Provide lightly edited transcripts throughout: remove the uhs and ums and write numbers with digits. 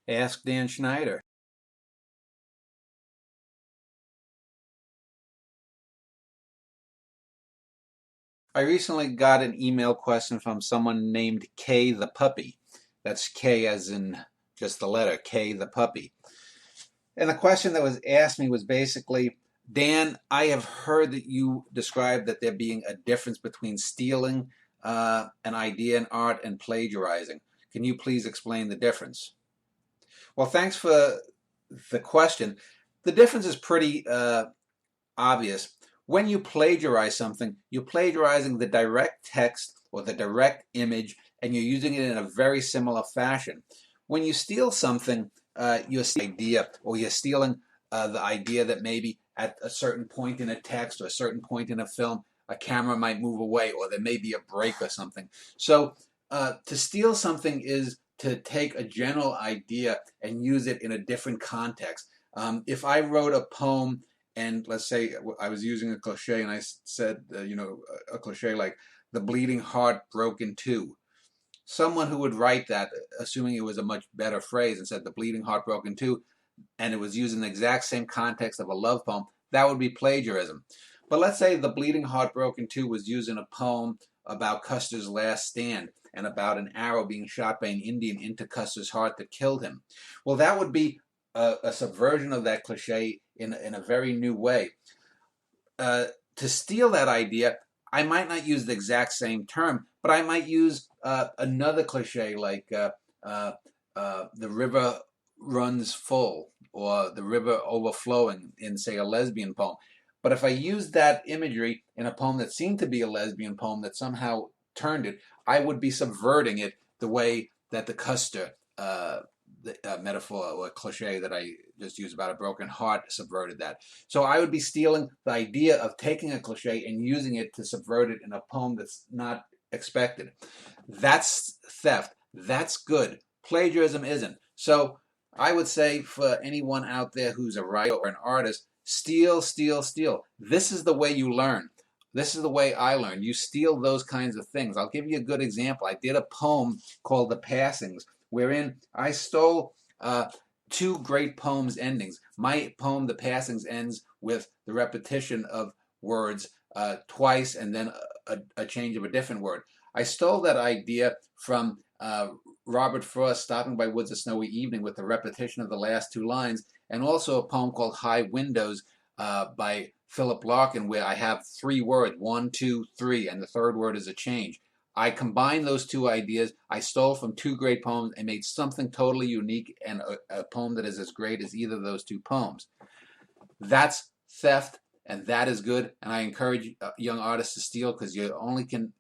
Ask Dan Schneider. I recently got an email question from someone named K the puppy. That's K as in just the letter K the puppy. And the question that was asked me was basically, Dan, I have heard that you described that there being a difference between stealing an idea in art and plagiarizing. Can you please explain the difference? Well, thanks for the question. The difference is pretty obvious. When you plagiarize something, you're plagiarizing the direct text or the direct image, and you're using it in a very similar fashion. When you steal something, you're stealing an idea, or you're stealing the idea that maybe at a certain point in a text or a certain point in a film, a camera might move away, or there may be a break or something. So to steal something is to take a general idea and use it in a different context. If I wrote a poem and let's say I was using a cliche and I said, a cliche like the bleeding heart broke in two. Someone who would write that, assuming it was a much better phrase and said the bleeding heart broke in two, and it was used in the exact same context of a love poem, that would be plagiarism. But let's say the bleeding heart broke in two was used in a poem about Custer's last stand and about an arrow being shot by an Indian into Custer's heart that killed him. Well, that would be a subversion of that cliche in a very new way. To steal that idea, I might not use the exact same term, but I might use another cliche like the river runs full or the river overflowing in, say, a lesbian poem. But if I use that imagery in a poem that seemed to be a lesbian poem that somehow turned it, I would be subverting it the way that the Custer metaphor or cliche that I just used about a broken heart subverted that. So I would be stealing the idea of taking a cliche and using it to subvert it in a poem that's not expected. That's theft. That's good. Plagiarism isn't. So I would say for anyone out there who's a writer or an artist, steal, steal, steal. This is the way you learn. This is the way I learned. You steal those kinds of things. I'll give you a good example. I did a poem called The Passings, wherein I stole two great poems endings. My poem, The Passings, ends with the repetition of words twice and then a change of a different word. I stole that idea from Robert Frost, Stopping by Woods a Snowy Evening, with the repetition of the last two lines, and also a poem called High Windows by Philip Larkin, where I have three words, 1, 2, 3, and the third word is a change. I combined those two ideas. I stole from two great poems and made something totally unique and a poem that is as great as either of those two poems. That's theft, and that is good. And I encourage young artists to steal, because you only can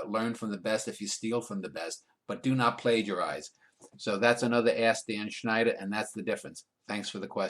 learn from the best if you steal from the best, but do not plagiarize. So that's another Ask Dan Schneider, and that's the difference. Thanks for the question.